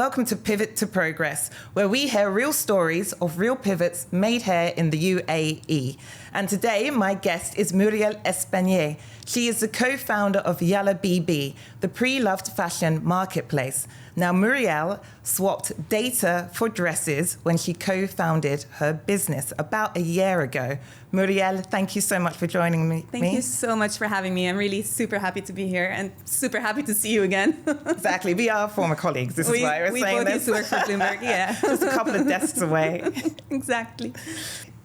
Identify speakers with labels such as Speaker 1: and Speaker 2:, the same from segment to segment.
Speaker 1: welcome to Pivot to Progress, where we hear real stories of real pivots made here in the UAE. And today, my guest is Muriel Espagnet. She is the co-founder of Yalla BB, the pre-loved fashion marketplace. Now, Muriel swapped data for dresses when she co-founded her business about a year ago. Muriel, thank you so much for joining me.
Speaker 2: Thank you so much for having me. I'm really super happy to be here and super happy to see you again.
Speaker 1: Exactly. We are former colleagues. This is why we're saying this.
Speaker 2: We both used to work for Bloomberg, yeah.
Speaker 1: Just a couple of desks away.
Speaker 2: Exactly.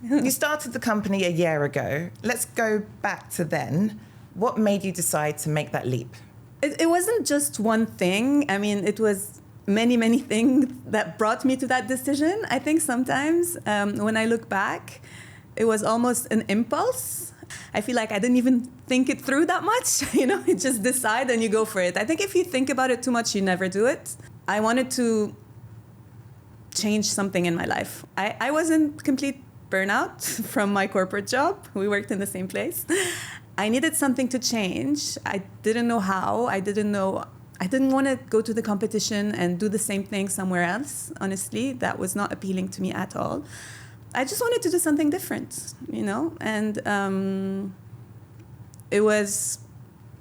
Speaker 1: You started the company a year ago. Let's go back to then. What made you decide to make that leap?
Speaker 2: It wasn't just one thing. I mean, it was many, many things that brought me to that decision. I think sometimes when I look back, it was almost an impulse. I feel like I didn't even think it through that much. You know, you just decide and you go for it. I think if you think about it too much, you never do it. I wanted to change something in my life. I was in complete burnout from my corporate job. We worked in the same place. I needed something to change. I didn't know how. I didn't want to go to the competition and do the same thing somewhere else. Honestly, that was not appealing to me at all. I just wanted to do something different, you know? And it was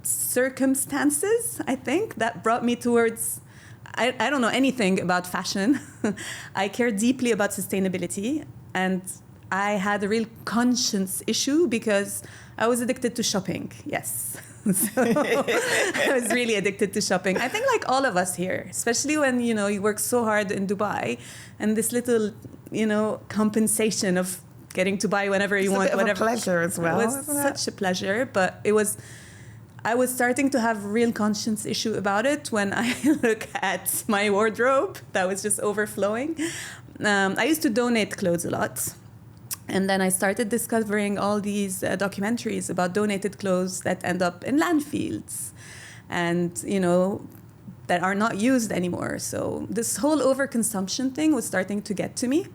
Speaker 2: circumstances, I think, that brought me towards... I don't know anything about fashion. I care deeply about sustainability. And I had a real conscience issue because I was addicted to shopping. Yes. So I was really addicted to shopping. I think like all of us here, especially when, you know, you work so hard in Dubai and this little, you know, compensation of getting to buy whenever you want, whatever.
Speaker 1: It's a pleasure as well.
Speaker 2: It was such a pleasure, but I was starting to have a real conscience issue about it when I look at my wardrobe that was just overflowing. I used to donate clothes a lot. And then I started discovering all these documentaries about donated clothes that end up in landfills and, you know, that are not used anymore. So this whole overconsumption thing was starting to get to me.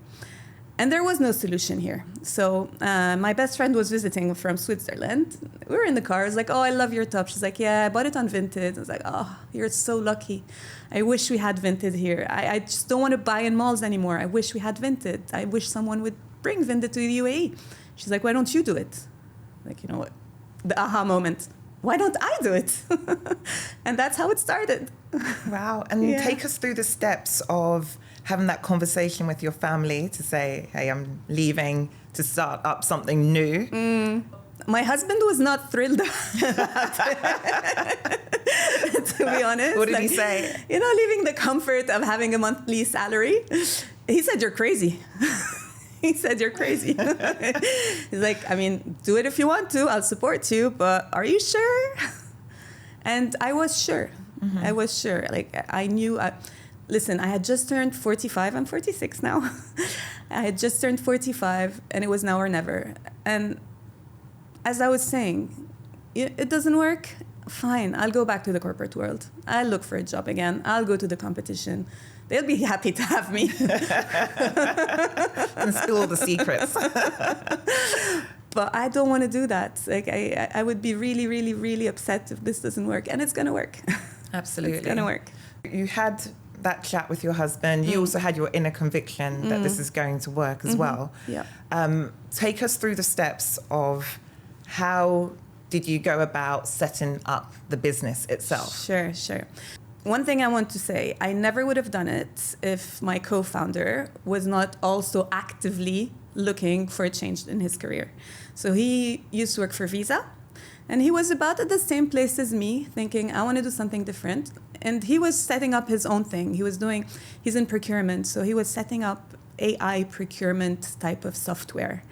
Speaker 2: And there was no solution here. So my best friend was visiting from Switzerland. We were in the car. I was like, oh, I love your top. She's like, yeah, I bought it on Vinted. I was like, oh, you're so lucky. I wish we had Vinted here. I just don't want to buy in malls anymore. I wish we had Vinted. I wish someone would bring Vinted to the UAE. She's like, why don't you do it? Like, you know what? The aha moment. Why don't I do it? And that's how it started.
Speaker 1: Wow. And take us through the steps of having that conversation with your family to say, hey, I'm leaving to start up something new.
Speaker 2: My husband was not thrilled about it, to be honest.
Speaker 1: What did he say?
Speaker 2: You know, leaving the comfort of having a monthly salary. He said, you're crazy. He said, you're crazy. He's like, I mean, do it if you want to. I'll support you. But are you sure? And I was sure. Mm-hmm. I was sure. Like, I knew. Listen, I had just turned 45. I'm 46 now. I had just turned 45, and it was now or never. And as I was saying, it doesn't work. Fine, I'll go back to the corporate world. I'll look for a job again. I'll go to the competition. They'll be happy to have me.
Speaker 1: And spill all the secrets.
Speaker 2: But I don't want to do that. Like I would be really, really, really upset if this doesn't work. And it's going to work.
Speaker 1: Absolutely.
Speaker 2: It's going to work.
Speaker 1: You had that chat with your husband. You also had your inner conviction that this is going to work as well.
Speaker 2: Yeah.
Speaker 1: Take us through the steps of how did you go about setting up the business itself?
Speaker 2: Sure. One thing I want to say, I never would have done it if my co-founder was not also actively looking for a change in his career. So he used to work for Visa, and he was about at the same place as me, thinking, I want to do something different. And he was setting up his own thing. He's in procurement, so he was setting up AI procurement type of software.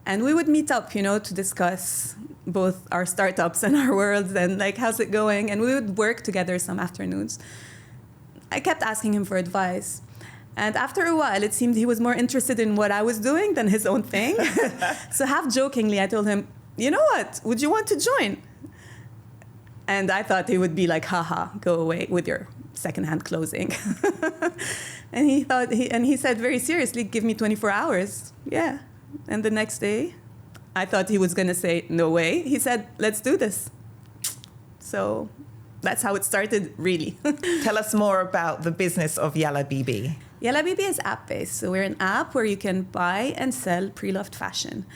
Speaker 2: And we would meet up, you know, to discuss both our startups and our worlds and like, how's it going? And we would work together some afternoons. I kept asking him for advice. And after a while, it seemed he was more interested in what I was doing than his own thing. So half jokingly, I told him, you know what? Would you want to join? And I thought he would be like, haha, go away with your secondhand clothing. And he said very seriously, give me 24 hours. Yeah. And the next day, I thought he was going to say, no way. He said, let's do this. So that's how it started, really.
Speaker 1: Tell us more about the business of Yalla BB.
Speaker 2: Yalla BB is app-based. So we're an app where you can buy and sell pre-loved fashion.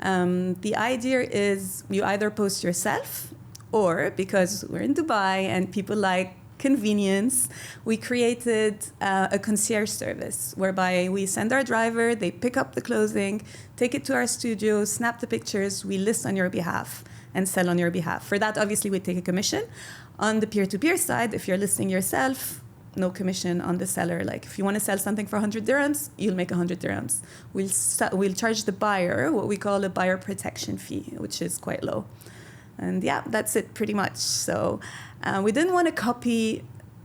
Speaker 2: The idea is you either post yourself, or because we're in Dubai and people like convenience, we created a concierge service whereby we send our driver, they pick up the clothing, take it to our studio, snap the pictures, we list on your behalf and sell on your behalf. For that, obviously, we take a commission. On the peer-to-peer side, if you're listing yourself, no commission on the seller. Like if you want to sell something for 100 dirhams, you'll make 100 dirhams. We'll charge the buyer what we call a buyer protection fee, which is quite low. And yeah, that's it pretty much. So we didn't want to copy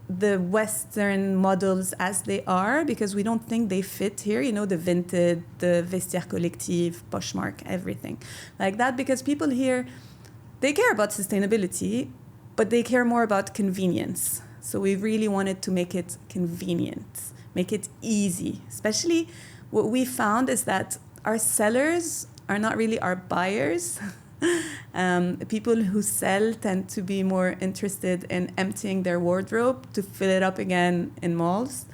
Speaker 2: the Western models as they are because we don't think they fit here. You know, the Vinted, the Vestiaire Collective, Poshmark, everything like that. Because people here, they care about sustainability, but they care more about convenience. So we really wanted to make it convenient, make it easy. Especially what we found is that our sellers are not really our buyers. People who sell tend to be more interested in emptying their wardrobe to fill it up again in malls,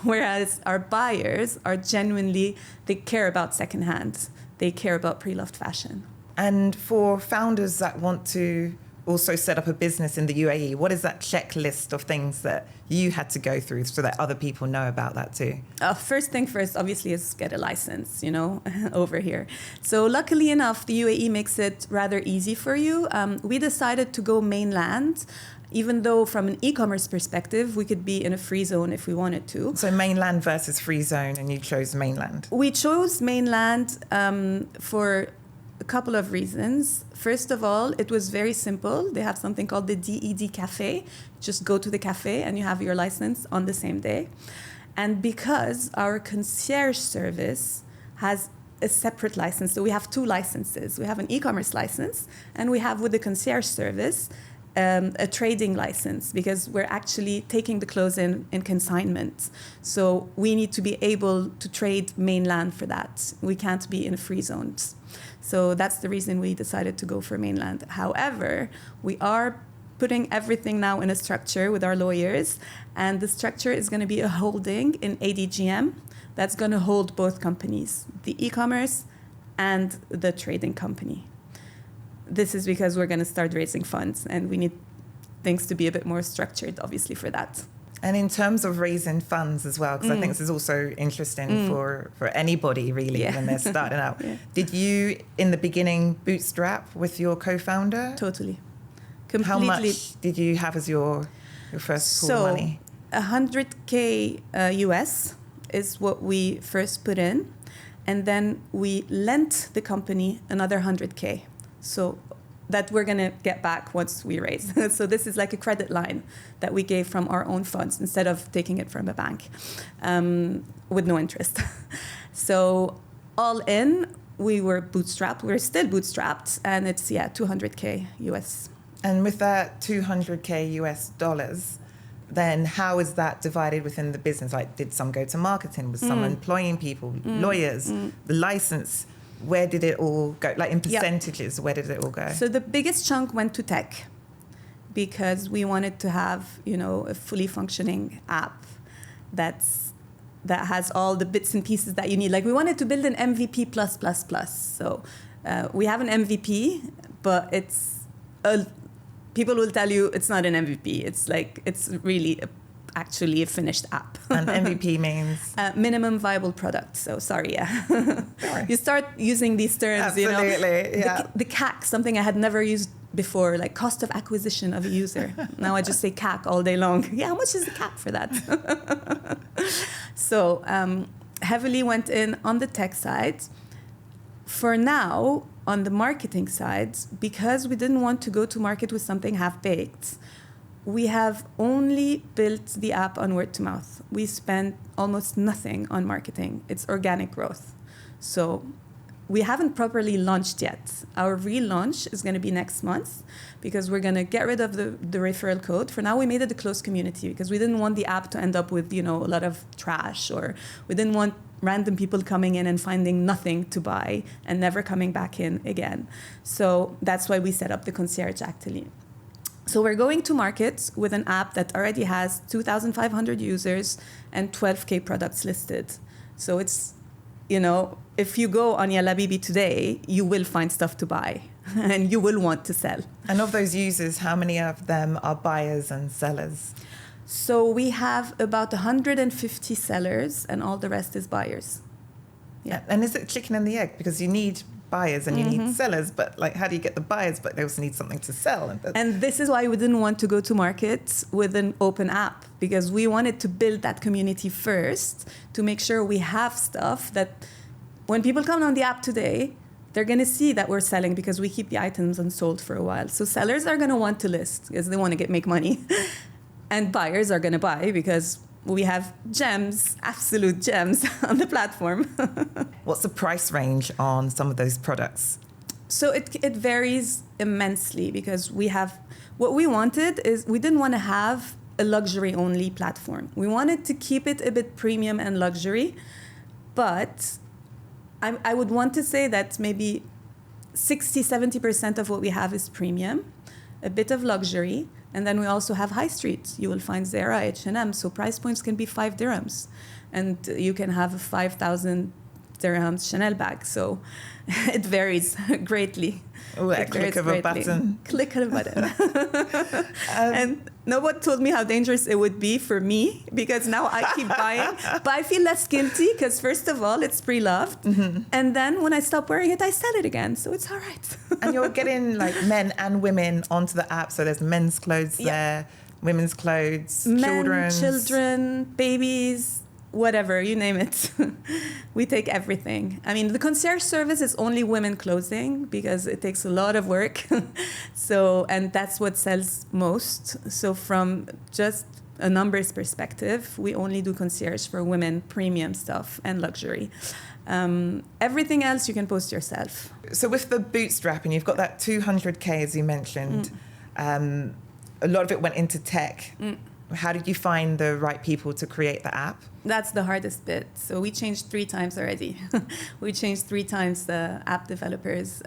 Speaker 2: whereas our buyers are genuinely, they care about secondhand, they care about pre-loved fashion.
Speaker 1: And for founders that want to also set up a business in the UAE, what is that checklist of things that you had to go through so that other people know about that too?
Speaker 2: First thing first, obviously, is get a license, you know, over here. So luckily enough, the UAE makes it rather easy for you. We decided to go mainland, even though from an e-commerce perspective, we could be in a free zone if we wanted to.
Speaker 1: So mainland versus free zone, and you chose mainland.
Speaker 2: We chose mainland for a couple of reasons. First of all, it was very simple. They have something called the DED Cafe. Just go to the cafe and you have your license on the same day. And because our concierge service has a separate license, so we have two licenses. We have an e-commerce license and we have with the concierge service a trading license because we're actually taking the clothes in consignment. So we need to be able to trade mainland for that. We can't be in free zones. So that's the reason we decided to go for mainland. However, we are putting everything now in a structure with our lawyers, and the structure is going to be a holding in ADGM that's going to hold both companies, the e-commerce and the trading company. This is because we're going to start raising funds, and we need things to be a bit more structured, obviously, for that.
Speaker 1: And in terms of raising funds as well, because I think this is also interesting for anybody really when they're starting out. Did you, in the beginning, bootstrap with your co-founder?
Speaker 2: Totally.
Speaker 1: Completely. How much did you have as your first pool of money?
Speaker 2: So 100K US is what we first put in. And then we lent the company another 100K. So that we're going to get back once we raise. So this is like a credit line that we gave from our own funds instead of taking it from a bank with no interest. So all in, we were bootstrapped. We're still bootstrapped, and it's 200K US.
Speaker 1: And with that 200K US dollars, then how is that divided within the business? Like, did some go to marketing? Was some employing people, lawyers, the license? Where did it all go? Like in percentages, where did it all go?
Speaker 2: So the biggest chunk went to tech because we wanted to have, you know, a fully functioning app that has all the bits and pieces that you need. Like we wanted to build an MVP plus. So we have an MVP, but it's people will tell you it's not an MVP. It's like it's really actually a finished app.
Speaker 1: And MVP means?
Speaker 2: Minimum viable product. So sorry. You start using these terms,
Speaker 1: Absolutely,
Speaker 2: you know. The CAC, something I had never used before, like cost of acquisition of a user. Now I just say CAC all day long. Yeah, how much is the CAC for that? So heavily went in on the tech side. For now, on the marketing side, because we didn't want to go to market with something half-baked, we have only built the app on word to mouth. We spent almost nothing on marketing. It's organic growth. So we haven't properly launched yet. Our relaunch is going to be next month because we're going to get rid of the referral code. For now, we made it a closed community because we didn't want the app to end up with, you know, a lot of trash, or we didn't want random people coming in and finding nothing to buy and never coming back in again. So that's why we set up the concierge actually. So we're going to market with an app that already has 2,500 users and 12K products listed. So it's, if you go on Yalla BB today, you will find stuff to buy and you will want to sell.
Speaker 1: And of those users, how many of them are buyers and sellers?
Speaker 2: So we have about 150 sellers and all the rest is buyers.
Speaker 1: Yeah. And is it chicken and the egg? Because you need buyers and you need sellers, but how do you get the buyers? But they also need something to sell.
Speaker 2: And this is why we didn't want to go to market with an open app, because we wanted to build that community first to make sure we have stuff that when people come on the app today, they're going to see that we're selling because we keep the items unsold for a while. So sellers are going to want to list because they want to make money. And buyers are going to buy because we have gems, absolute gems on the platform.
Speaker 1: What's the price range on some of those products?
Speaker 2: So it varies immensely because what we wanted is we didn't want to have a luxury only platform. We wanted to keep it a bit premium and luxury, but I would want to say that maybe 60-70% of what we have is premium, a bit of luxury, and then we also have high street. You will find Zara, H&M, so price points can be 5 dirhams. And you can have a 5,000 dirhams Chanel bag. So it varies greatly.
Speaker 1: Oh, a click of a button.
Speaker 2: Click of a button. And no one told me how dangerous it would be for me, because now I keep buying. But I feel less guilty because, first of all, it's pre-loved. And then when I stop wearing it, I sell it again. So it's all right.
Speaker 1: And you're getting men and women onto the app. So there's men's clothes there, women's clothes,
Speaker 2: children, babies, whatever, you name it. We take everything. I mean, the concierge service is only women clothing because it takes a lot of work. And that's what sells most. So from just a numbers perspective, we only do concierge for women, premium stuff and luxury. Everything else you can post yourself.
Speaker 1: So with the bootstrapping, you've got that 200K, as you mentioned. A lot of it went into tech. How did you find the right people to create the app?
Speaker 2: That's the hardest bit. So we changed 3 times already. We changed 3 times the app developers.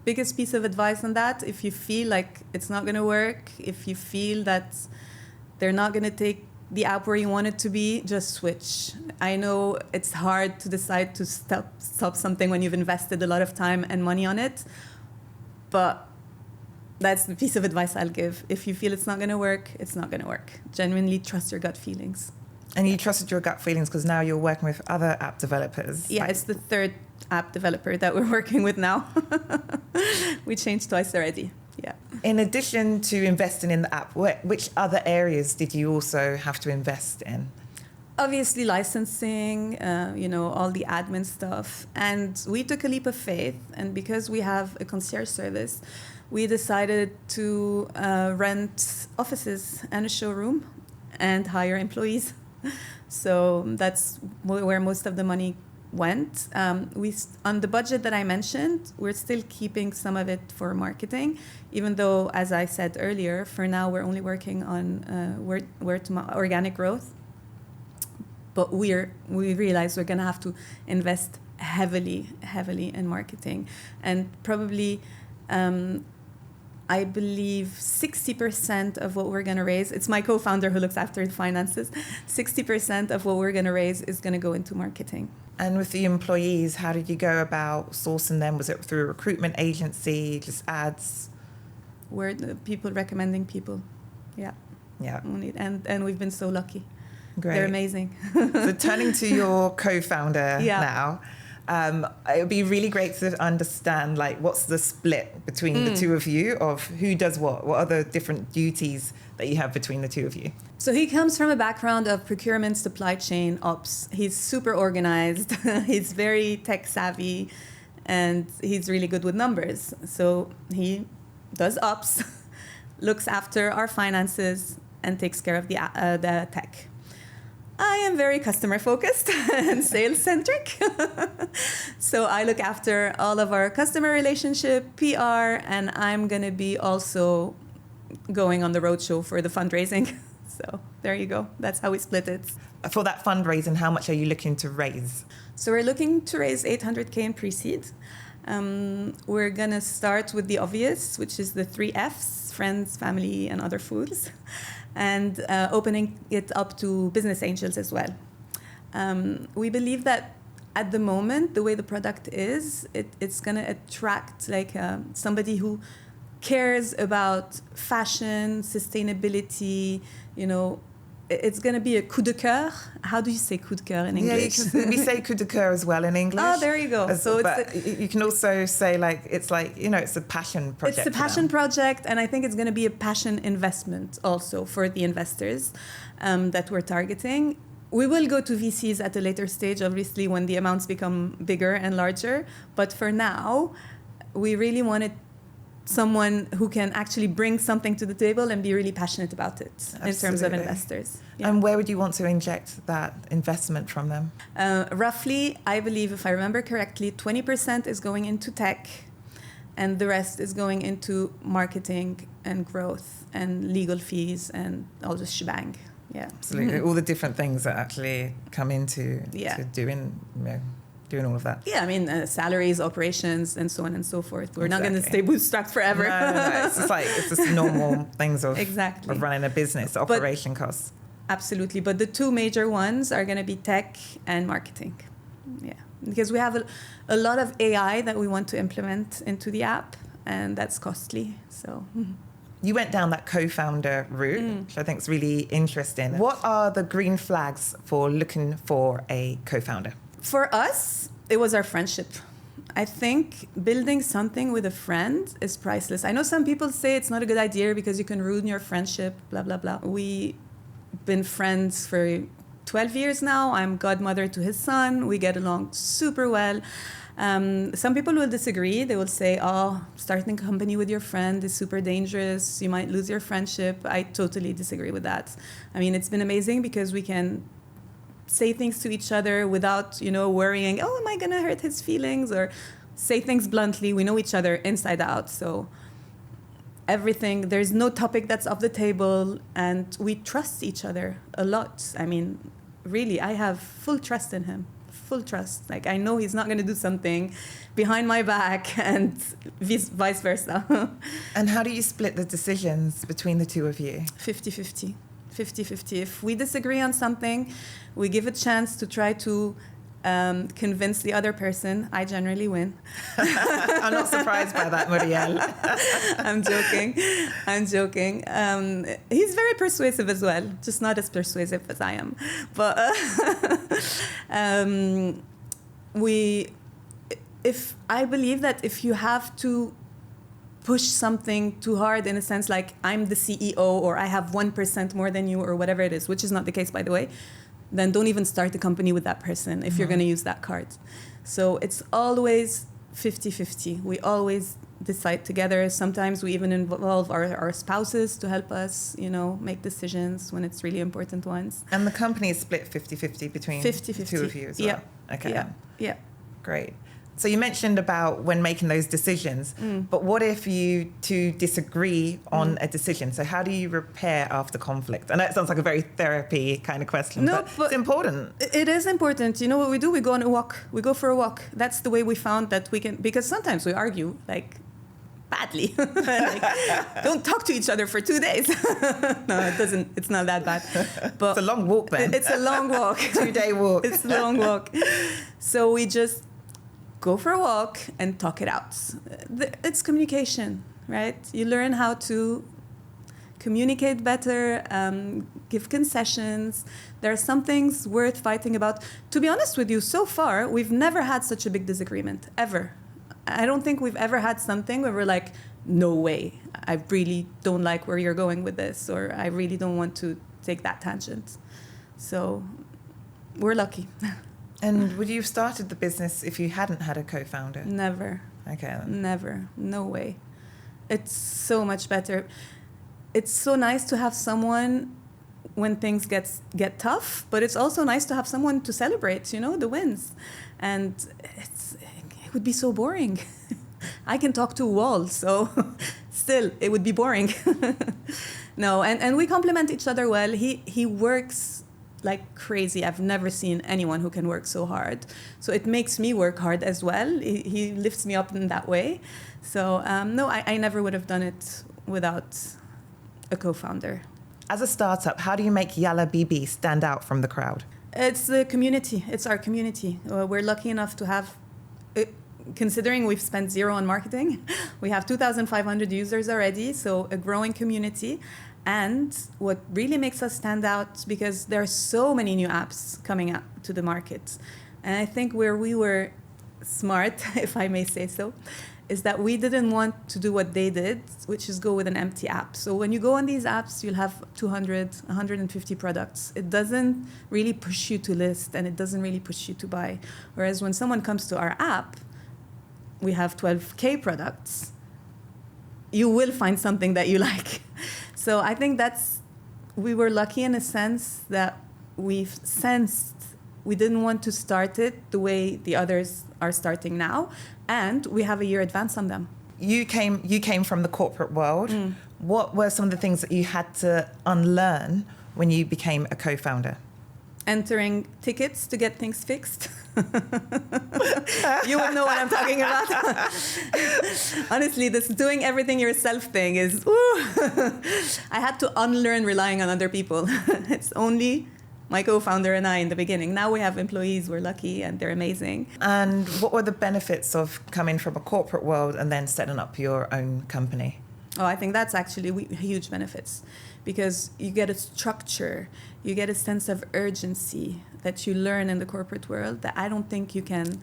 Speaker 2: Biggest piece of advice on that, if you feel like it's not going to work, if you feel that they're not going to take the app where you want it to be, just switch. I know it's hard to decide to stop something when you've invested a lot of time and money on it, but that's the piece of advice I'll give. If you feel it's not going to work, it's not going to work. Genuinely trust your gut feelings.
Speaker 1: And you trusted your gut feelings because now you're working with other app developers.
Speaker 2: Yeah, it's the 3rd app developer that we're working with now. We changed twice already. Yeah.
Speaker 1: In addition to investing in the app, which other areas did you also have to invest in?
Speaker 2: Obviously licensing, all the admin stuff. And we took a leap of faith. And because we have a concierge service, we decided to rent offices and a showroom and hire employees. So that's where most of the money went. On the budget that I mentioned, we're still keeping some of it for marketing, even though, as I said earlier, for now we're only working on organic growth. But we realize we're going to have to invest heavily in marketing, and probably I believe 60% of what we're going to raise, it's my co-founder who looks after the finances, 60% of what we're going to raise is going to go into marketing.
Speaker 1: And with the employees, how did you go about sourcing them? Was it through a recruitment agency, just ads?
Speaker 2: We're the people recommending people. Yeah. And we've been so lucky.
Speaker 1: Great.
Speaker 2: They're amazing.
Speaker 1: So turning to your co-founder now, it would be really great to understand what's the split between the two of you of who does what are the different duties that you have between the two of you?
Speaker 2: So he comes from a background of procurement, supply chain, ops. He's super organized. He's very tech savvy, and he's really good with numbers. So he does ops, looks after our finances, and takes care of the tech. I am very customer focused and sales centric. So I look after all of our customer relationship, PR, and I'm going to be also going on the roadshow for the fundraising. So there you go. That's how we split it.
Speaker 1: For that fundraising, how much are you looking to raise?
Speaker 2: So we're looking to raise 800K in pre-seed. We're going to start with the obvious, which is the 3 Fs, friends, family, and other fools, and opening it up to business angels as well. We believe that at the moment, the way the product is, it's going to attract like somebody who cares about fashion, sustainability, you know. It's going to be a coup de cœur. How do you say coup de cœur in English?
Speaker 1: Yeah, we say coup de cœur as well in English.
Speaker 2: Oh, there you go.
Speaker 1: But you can also say like, it's a passion project.
Speaker 2: It's a passion project, and I think it's going to be a passion investment also for the investors that we're targeting. We will go to VCs at a later stage, obviously, when the amounts become bigger and larger. But for now, we really wanted someone who can actually bring something to the table and be really passionate about it. Absolutely. In terms of investors. Yeah.
Speaker 1: And where would you want to inject that investment from them?
Speaker 2: Roughly, I believe, if I remember correctly, 20% is going into tech, and the rest is going into marketing and growth and legal fees and all the shebang. Yeah,
Speaker 1: absolutely. All the different things that actually come into to doing all of that.
Speaker 2: Yeah, I mean, salaries, operations, and so on and so forth. We're not going to stay bootstrapped forever.
Speaker 1: No. It's just normal things of running a business, operation costs.
Speaker 2: Absolutely. But the two major ones are going to be tech and marketing. Yeah, because we have a lot of AI that we want to implement into the app, and that's costly. So.
Speaker 1: You went down that co-founder route, which I think is really interesting. What are the green flags for looking for a co-founder?
Speaker 2: For us, it was our friendship. I think building something with a friend is priceless. I know some people say it's not a good idea because you can ruin your friendship, blah, blah, blah. We've been friends for 12 years now. I'm godmother to his son. We get along super well. Some people will disagree. They will say, starting a company with your friend is super dangerous. You might lose your friendship. I totally disagree with that. I mean, it's been amazing because we can say things to each other without, worrying, am I going to hurt his feelings? Or say things bluntly. We know each other inside out. So everything, there's no topic that's off the table. And we trust each other a lot. I mean, really, I have full trust in him. Full trust. Like, I know he's not going to do something behind my back and vice versa.
Speaker 1: And how do you split the decisions between the two of you?
Speaker 2: 50-50. 50-50. If we disagree on something, we give a chance to try to convince the other person. I generally win.
Speaker 1: I'm not surprised by that, Muriel.
Speaker 2: I'm joking. He's very persuasive as well, just not as persuasive as I am. But I believe that if you have to push something too hard, in a sense like I'm the CEO or I have 1% more than you or whatever it is, which is not the case, by the way, then don't even start a company with that person if you're going to use that card. So it's always 50-50. We always decide together. Sometimes we even involve our spouses to help us, make decisions when it's really important ones.
Speaker 1: And the company is split 50-50 between the two of you as well?
Speaker 2: Yeah.
Speaker 1: Okay.
Speaker 2: Yeah.
Speaker 1: Great. So you mentioned about when making those decisions, but what if you two disagree on a decision? So how do you repair after conflict? I know it sounds like a very therapy kind of question, but it's important.
Speaker 2: It is important. You know what we do? We go on a walk. We go for a walk. That's the way we found that we can, because sometimes we argue like badly. Don't talk to each other for 2 days. No, it doesn't. It's not that bad. But
Speaker 1: it's a long walk, then.
Speaker 2: It's a long walk.
Speaker 1: 2-day walk.
Speaker 2: It's a long walk. So we just go for a walk and talk it out. It's communication, right? You learn how to communicate better, give concessions. There are some things worth fighting about. To be honest with you, so far, we've never had such a big disagreement, ever. I don't think we've ever had something where we're like, no way, I really don't like where you're going with this, or I really don't want to take that tangent. So we're lucky.
Speaker 1: And would you have started the business if you hadn't had a co-founder?
Speaker 2: Never.
Speaker 1: Okay. Then.
Speaker 2: Never. No way. It's so much better. It's so nice to have someone when things get tough, but it's also nice to have someone to celebrate, the wins. And it would be so boring. I can talk to a wall, so still, it would be boring. No, and we complement each other well. He works like crazy. I've never seen anyone who can work so hard. So it makes me work hard as well. He lifts me up in that way. So no, I never would have done it without a co-founder.
Speaker 1: As a startup, how do you make Yalla BB stand out from the crowd?
Speaker 2: It's the community. It's our community. We're lucky enough to have, considering we've spent zero on marketing, we have 2,500 users already, so a growing community. And what really makes us stand out, because there are so many new apps coming up to the market. And I think where we were smart, if I may say so, is that we didn't want to do what they did, which is go with an empty app. So when you go on these apps, you'll have 200, 150 products. It doesn't really push you to list, and it doesn't really push you to buy. Whereas when someone comes to our app, we have 12K products. You will find something that you like. So I think we were lucky in a sense that we've sensed we didn't want to start it the way the others are starting now, and we have a year advance on them.
Speaker 1: You came from the corporate world. What were some of the things that you had to unlearn when you became a co-founder?
Speaker 2: Entering tickets to get things fixed. You will know what I'm talking about. Honestly, this doing everything yourself thing is, I had to unlearn relying on other people. It's only my co-founder and I in the beginning. Now we have employees, we're lucky, and they're amazing.
Speaker 1: And what were the benefits of coming from a corporate world and then setting up your own company?
Speaker 2: Oh, I think that's actually huge benefits, because you get a structure, you get a sense of urgency that you learn in the corporate world that I don't think you can.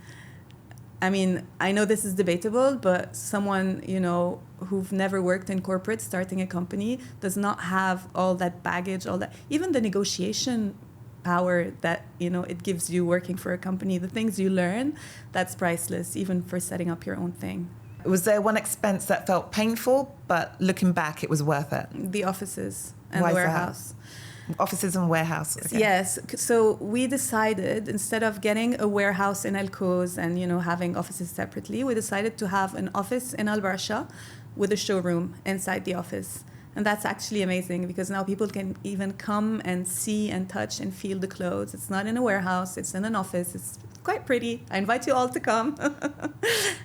Speaker 2: I mean, I know this is debatable, but someone, who've never worked in corporate starting a company does not have all that baggage, all that, even the negotiation power that, it gives you working for a company, the things you learn, that's priceless, even for setting up your own thing.
Speaker 1: Was there one expense that felt painful, but looking back, it was worth it?
Speaker 2: The offices and
Speaker 1: Why
Speaker 2: the
Speaker 1: is that?
Speaker 2: warehouse.
Speaker 1: Offices and warehouse. Okay.
Speaker 2: Yes. So we decided, instead of getting a warehouse in El Quoz and, having offices separately, we decided to have an office in Al Barsha with a showroom inside the office. And that's actually amazing, because now people can even come and see and touch and feel the clothes. It's not in a warehouse, it's in an office. It's quite pretty. I invite you all to come.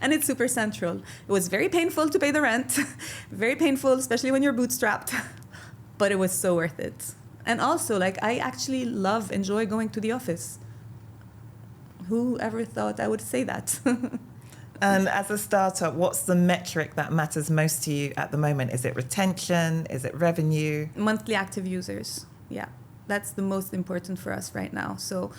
Speaker 2: And it's super central. It was very painful to pay the rent, very painful, especially when you're bootstrapped, but it was so worth it. And also, I actually enjoy going to the office. Who ever thought I would say that?
Speaker 1: And as a startup, what's the metric that matters most to you at the moment? Is it retention? Is it revenue?
Speaker 2: Monthly active users. Yeah, that's the most important for us right now. So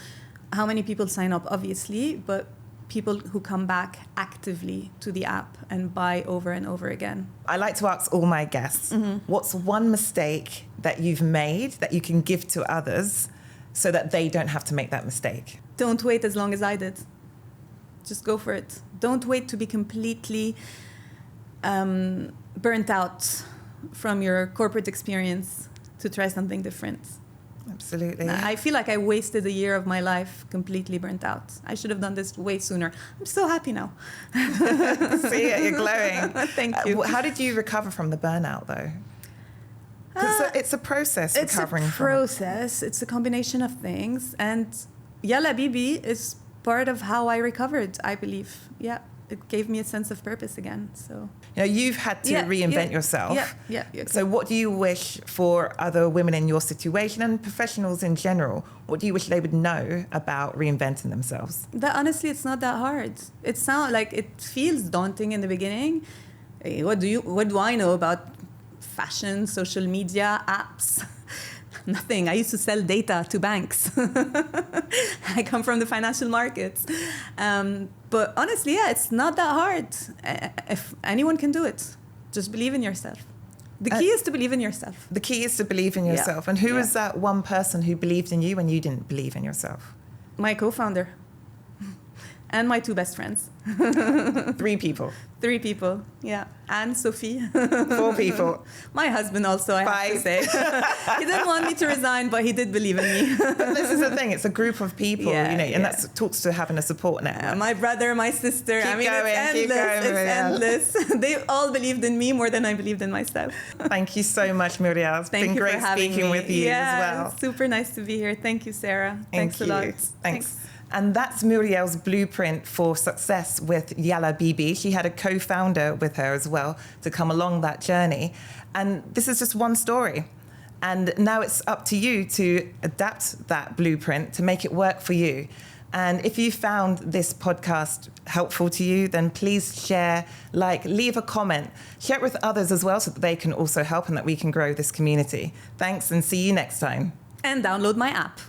Speaker 2: how many people sign up, obviously, but people who come back actively to the app and buy over and over again.
Speaker 1: I like to ask all my guests, what's one mistake that you've made that you can give to others so that they don't have to make that mistake?
Speaker 2: Don't wait as long as I did. Just go for it. Don't wait to be completely burnt out from your corporate experience to try something different.
Speaker 1: Absolutely.
Speaker 2: I feel like I wasted a year of my life completely burnt out. I should have done this way sooner. I'm so happy now.
Speaker 1: See it, you're glowing.
Speaker 2: Thank you.
Speaker 1: How did you recover from the burnout, though? It's a process recovering from it.
Speaker 2: It's a process. It's a combination of things. And Yalla BB is part of how I recovered, I believe. Yeah. It gave me a sense of purpose again. So
Speaker 1: you've had to reinvent yourself.
Speaker 2: Yeah. Exactly.
Speaker 1: So what do you wish for other women in your situation and professionals in general? What do you wish they would know about reinventing themselves?
Speaker 2: That honestly, it's not that hard. It feels daunting in the beginning. What do I know about fashion, social media, apps? Nothing. I used to sell data to banks. I come from the financial markets. But honestly, it's not that hard. If anyone can do it, just believe in yourself. The key is to believe in yourself.
Speaker 1: The key is to believe in yourself.
Speaker 2: Yeah.
Speaker 1: And who is that one person who believed in you when you didn't believe in yourself?
Speaker 2: My co-founder. And my two best friends.
Speaker 1: 3 people.
Speaker 2: 3 people, yeah. And Sophie.
Speaker 1: 4 people.
Speaker 2: My husband also, I
Speaker 1: 5.
Speaker 2: have to say. He didn't want me to resign, but he did believe in me.
Speaker 1: But this is the thing. It's a group of people, and that talks to having a support network.
Speaker 2: My brother, my sister.
Speaker 1: Keep going,
Speaker 2: it's endless. They all believed in me more than I believed in myself.
Speaker 1: Thank you so much, Muriel. It's been great speaking with you as well.
Speaker 2: Super nice to be here. Thank you, Sarah. Thanks a lot.
Speaker 1: Thanks. And that's Muriel's blueprint for success with Yalla BB. She had a co-founder with her as well to come along that journey. And this is just one story. And now it's up to you to adapt that blueprint to make it work for you. And if you found this podcast helpful to you, then please share, leave a comment, share it with others as well so that they can also help and that we can grow this community. Thanks, and see you next time.
Speaker 2: And download my app.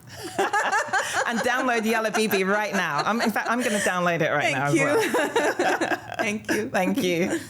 Speaker 1: And download Yalla BB right now. In fact, I'm going to download it right now as well.
Speaker 2: Thank you.
Speaker 1: Thank you.